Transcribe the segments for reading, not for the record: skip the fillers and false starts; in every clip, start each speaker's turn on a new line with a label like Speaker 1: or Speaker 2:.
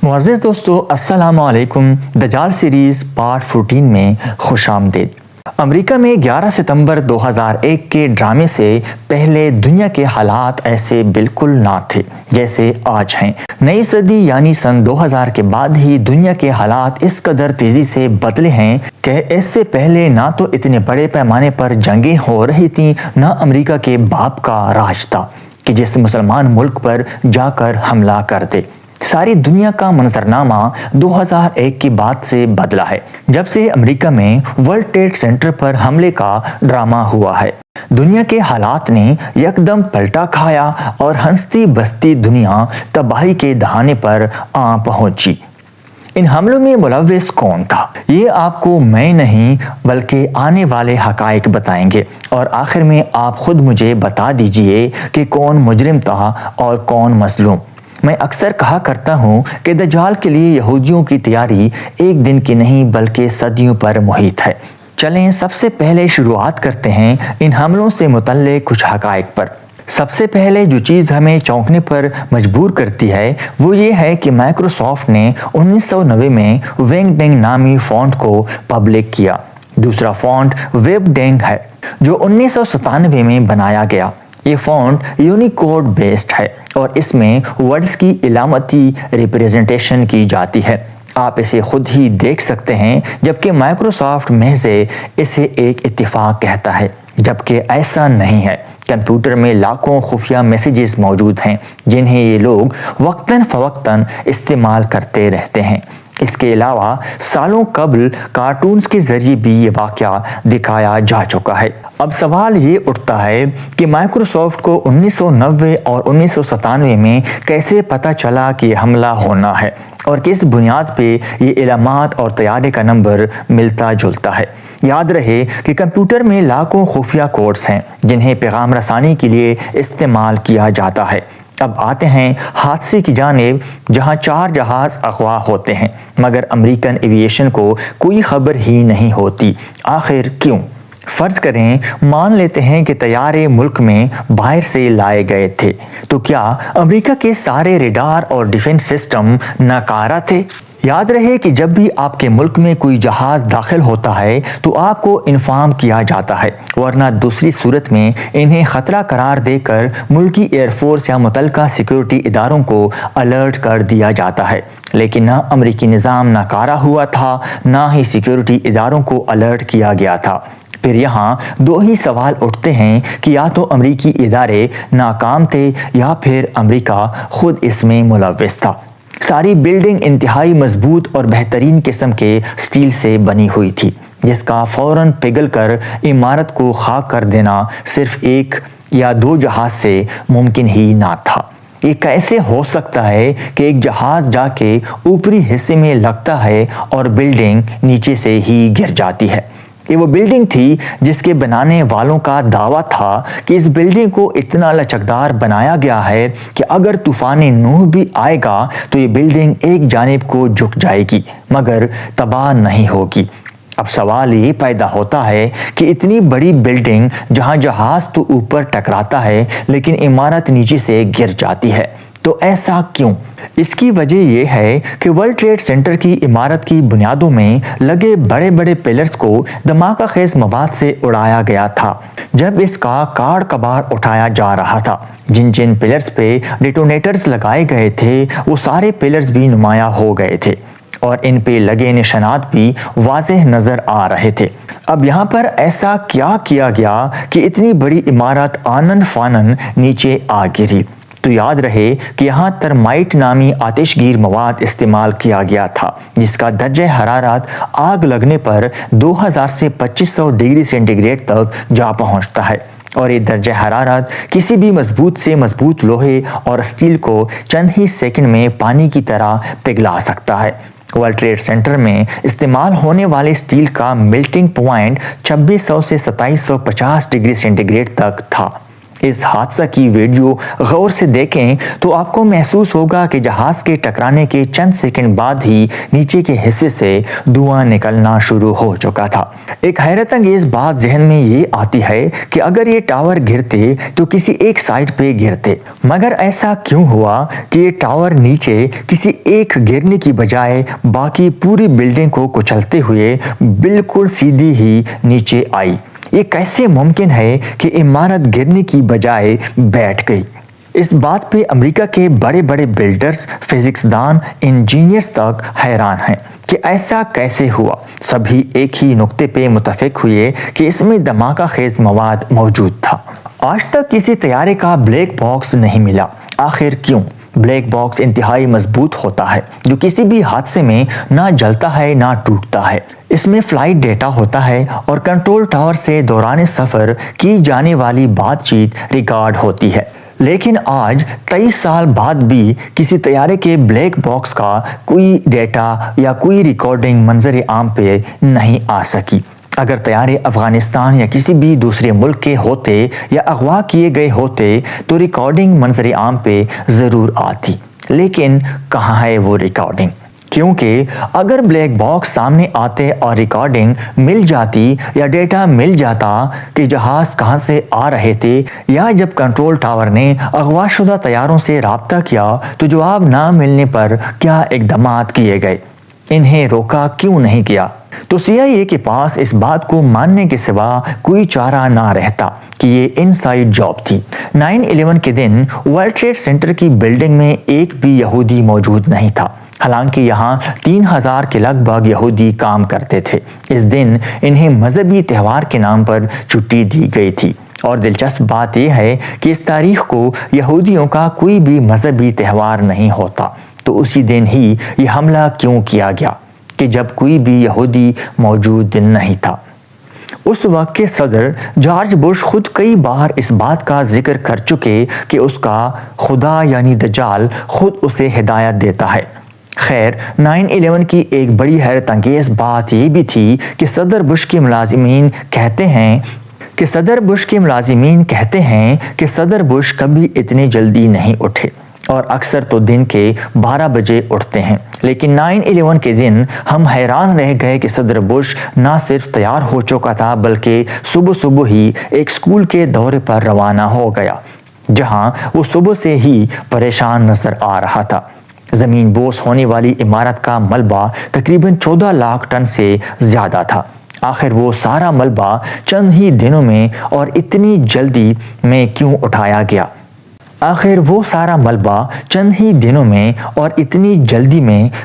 Speaker 1: मुअज़्ज़िज़ दोस्तों, अस्सलाम वालेकुम। दज्जाल सीरीज़ पार्ट 14 में खुश आमदीद। अमेरिका में 11 सितंबर 2001 के ड्रामे से पहले दुनिया के हालात ऐसे बिल्कुल ना थे जैसे आज हैं। नई सदी यानी सन 2000 के बाद ही दुनिया के हालात इस कदर तेज़ी से बदले हैं कि इससे पहले ना तो इतने बड़े पैमाने पर जंगें हो रही थीं, ना अमेरिका के बाप का राज था कि जिस मुसलमान मुल्क पर जाकर हमला कर दे। सारी दुनिया का मंजरनामा 2001 की बात से बदला है, जब से अमेरिका में वर्ल्ड ट्रेड सेंटर पर हमले का ड्रामा हुआ है। दुनिया के हालात ने यकदम पलटा खाया और हंसती बसती दुनिया तबाही के दहाने पर आ पहुंची। इन हमलों में मुलव्विस कौन था, ये आपको मैं नहीं बल्कि आने वाले हकाइक बताएंगे, और आखिर में आप खुद मुझे बता दीजिए कि कौन मुजरिम था और कौन मजलूम। मैं अक्सर कहा करता हूँ कि दज्जाल के लिए यहूदियों की तैयारी एक दिन की नहीं बल्कि सदियों पर मुहित है। चलें सबसे पहले शुरुआत करते हैं इन हमलों से मुतल्लिक़ कुछ हकाइक पर। सबसे पहले जो चीज़ हमें चौंकने पर मजबूर करती है वो ये है कि माइक्रोसॉफ्ट ने 1990 में वेंगडेंग नामी फ़ॉन्ट को पब्लिक किया। दूसरा फ़ॉन्ट वेबडेंग है जो 1997 में बनाया गया। ये फ़ॉन्ट यूनिकोड बेस्ड है और इसमें वर्ड्स की इलामती रिप्रेजेंटेशन की जाती है। आप इसे खुद ही देख सकते हैं, जबकि माइक्रोसॉफ्ट महज इसे एक इत्तिफाक कहता है, जबकि ऐसा नहीं है। कंप्यूटर में लाखों खुफिया मैसेजेस मौजूद हैं जिन्हें ये लोग वक्तन फ़वक्तन इस्तेमाल करते रहते हैं। इसके अलावा सालों कबल कार्टून्स के ज़रिए भी ये वाक़या दिखाया जा चुका है। अब सवाल ये उठता है कि माइक्रोसॉफ्ट को 1990 और 1997 में कैसे पता चला कि हमला होना है और किस बुनियाद पे ये इलामात और तैयारी का नंबर मिलता जुलता है। याद रहे कि कंप्यूटर में लाखों खुफिया कोड्स हैं जिन्हें पैगाम रसानी के लिए इस्तेमाल किया जाता है। अब आते हैं हादसे की जानिब, जहां 4 जहाज़ अगवा होते हैं मगर अमेरिकन एविएशन को कोई खबर ही नहीं होती। आखिर क्यों? फ़र्ज़ करें मान लेते हैं कि तैयारे मुल्क में बाहर से लाए गए थे, तो क्या अमेरिका के सारे रडार और डिफेंस सिस्टम नाकारा थे? याद रहे कि जब भी आपके मुल्क में कोई जहाज़ दाखिल होता है तो आपको इन्फॉर्म किया जाता है, वरना दूसरी सूरत में इन्हें ख़तरा करार देकर मुल्की एयरफोर्स या मुतल्लिका सिक्योरिटी इदारों को अलर्ट कर दिया जाता है। लेकिन ना अमरीकी निज़ाम नाकारा हुआ था, ना ही सिक्योरिटी इदारों को अलर्ट किया गया था। फिर यहाँ 2 ही सवाल उठते हैं कि या तो अमरीकी इदारे नाकाम थे या फिर अमरीका खुद इसमें मुलव्विस था। सारी बिल्डिंग इंतहाई मजबूत और बेहतरीन किस्म के स्टील से बनी हुई थी, जिसका फ़ौरन पिघलकर इमारत को खाक कर देना सिर्फ 1 या 2 जहाज़ से मुमकिन ही ना था। ये कैसे हो सकता है कि एक जहाज़ जाके ऊपरी हिस्से में लगता है और बिल्डिंग नीचे से ही गिर जाती है? ये वो बिल्डिंग थी जिसके बनाने वालों का दावा था कि इस बिल्डिंग को इतना लचकदार बनाया गया है कि अगर तूफ़ान नूह भी आएगा तो ये बिल्डिंग एक जानिब को झुक जाएगी मगर तबाह नहीं होगी। अब सवाल ये पैदा होता है कि इतनी बड़ी बिल्डिंग जहां जहाज़ तो ऊपर टकराता है लेकिन इमारत नीचे से गिर जाती है, तो ऐसा क्यों? इसकी वजह यह है कि वर्ल्ड ट्रेड सेंटर की इमारत की बुनियादों में लगे बड़े बड़े पिलर्स को धमाका खेज मवाद से उड़ाया गया था जब इसका काड़ कबाड़ उठाया जा रहा था। जिन जिन पिलर्स पे डिटोनेटर्स लगाए गए थे वो सारे पिलर्स भी नुमाया हो गए थे और इन पे लगे निशानात भी वाज़ेह नज़र आ रहे थे। अब यहाँ पर ऐसा क्या किया गया कि इतनी बड़ी इमारत आनन फानन नीचे आ गिरी? तो याद रहे कि यहाँ तरमाइट नामी आतिशगीर मवाद इस्तेमाल किया गया था जिसका दर्जे हरारत आग लगने पर 2000 से 2500 डिग्री सेंटीग्रेड तक जा पहुँचता है, और ये दर्जे हरारत किसी भी मजबूत से मजबूत लोहे और स्टील को चंद ही सेकंड में पानी की तरह पिघला सकता है। वर्ल्ड ट्रेड सेंटर में इस्तेमाल होने वाले स्टील का मेल्टिंग पॉइंट 2600 से 2750 डिग्री सेंटीग्रेड तक था। اس حادثہ کی ویڈیو غور سے دیکھیں تو آپ کو محسوس ہوگا کہ جہاز کے ٹکرانے کے چند سیکنڈ بعد ہی نیچے کے حصے سے دھواں نکلنا شروع ہو چکا تھا۔ ایک حیرت انگیز بات ذہن میں یہ آتی ہے کہ اگر یہ ٹاور گرتے تو کسی ایک سائٹ پہ گرتے، مگر ایسا کیوں ہوا کہ یہ ٹاور نیچے کسی ایک گرنے کی بجائے باقی پوری بلڈنگ کو کچلتے ہوئے بالکل سیدھی ہی نیچے آئی؟ یہ کیسے ممکن ہے کہ عمارت گرنے کی بجائے بیٹھ گئی؟ اس بات پہ امریکہ کے بڑے بڑے بلڈرز، فزکس دان، انجینئرز تک حیران ہیں کہ ایسا کیسے ہوا۔ سبھی ایک ہی نقطے پہ متفق ہوئے کہ اس میں دھماکہ خیز مواد موجود تھا۔ آج تک کسی طیارے کا بلیک باکس نہیں ملا۔ آخر کیوں؟ بلیک باکس انتہائی مضبوط ہوتا ہے جو کسی بھی حادثے میں نہ جلتا ہے نہ ٹوٹتا ہے۔ اس میں فلائٹ ڈیٹا ہوتا ہے اور کنٹرول ٹاور سے دوران سفر کی جانے والی بات چیت ریکارڈ ہوتی ہے۔ لیکن آج 23 سال بعد بھی کسی طیارے کے بلیک باکس کا کوئی ڈیٹا یا کوئی ریکارڈنگ منظر عام پہ نہیں آ سکی۔ اگر طیارے افغانستان یا کسی بھی دوسرے ملک کے ہوتے یا اغوا کیے گئے ہوتے تو ریکارڈنگ منظر عام پہ ضرور آتی، لیکن کہاں ہے وہ ریکارڈنگ؟ کیونکہ اگر بلیک باکس سامنے آتے اور ریکارڈنگ مل جاتی یا ڈیٹا مل جاتا کہ جہاز کہاں سے آ رہے تھے، یا جب کنٹرول ٹاور نے اغوا شدہ طیاروں سے رابطہ کیا تو جواب نہ ملنے پر کیا اقدامات کیے گئے؟ انہیں روکا کیوں نہیں کیا؟ تو CIA کے پاس اس بات کو ماننے کے سوا کوئی چارہ نہ رہتا کہ یہ انسائیڈ جاب تھی۔ 9/11 کے دن ورلڈ ٹریڈ سینٹر کی بلڈنگ میں ایک بھی یہودی موجود نہیں تھا، حالانکہ یہاں 3000 کے لگ بھگ یہودی کام کرتے تھے۔ اس دن انہیں مذہبی تہوار کے نام پر چھٹی دی گئی تھی، اور دلچسپ بات یہ ہے کہ اس تاریخ کو یہودیوں کا کوئی بھی مذہبی تہوار نہیں ہوتا، تو اسی دن ہی یہ حملہ کیوں کیا گیا کہ جب کوئی بھی یہودی موجود نہیں تھا؟ اس وقت کے صدر جارج بش خود کئی بار اس بات کا ذکر کر چکے کہ اس کا خدا یعنی دجال خود اسے ہدایت دیتا ہے۔ خیر، 9/11 کی ایک بڑی حیرت انگیز بات یہ بھی تھی کہ صدر بش کے ملازمین کہتے ہیں کہ صدر بش کبھی اتنے جلدی نہیں اٹھے، اور اکثر تو دن کے 12 بجے اٹھتے ہیں۔ لیکن 9/11 کے دن ہم حیران رہ گئے کہ صدر بش نہ صرف تیار ہو چکا تھا بلکہ صبح ہی ایک اسکول کے دورے پر روانہ ہو گیا، جہاں وہ صبح سے ہی پریشان نظر آ رہا تھا۔ زمین بوس ہونے والی عمارت کا ملبہ تقریباً 14 لاکھ ٹن سے زیادہ تھا۔ آخر وہ سارا ملبہ چند ہی دنوں میں اور اتنی جلدی میں کیوں اٹھایا گیا؟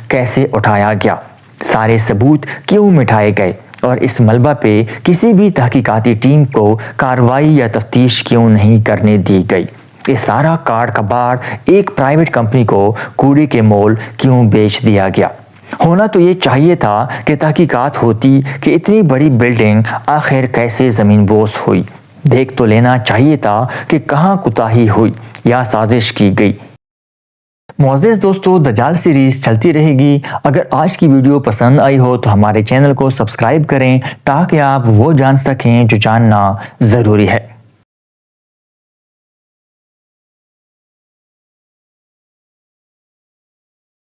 Speaker 1: کیسے اٹھایا گیا؟ سارے ثبوت کیوں مٹھائے گئے؟ اور اس ملبہ پہ کسی بھی تحقیقاتی ٹیم کو کارروائی یا تفتیش کیوں نہیں کرنے دی گئی؟ یہ سارا کاڑ کباڑ ایک پرائیویٹ کمپنی کو کوڑے کے مول کیوں بیچ دیا گیا؟ ہونا تو یہ چاہیے تھا کہ تحقیقات ہوتی کہ اتنی بڑی بلڈنگ آخر کیسے زمین بوس ہوئی۔ دیکھ تو لینا چاہیے تھا کہ کہاں کوتاہی ہوئی یا سازش کی گئی۔ معزز دوستو، دجال سیریز چلتی رہے گی۔ اگر آج کی ویڈیو پسند آئی ہو تو ہمارے چینل کو سبسکرائب کریں تاکہ آپ وہ جان سکیں جو جاننا ضروری ہے۔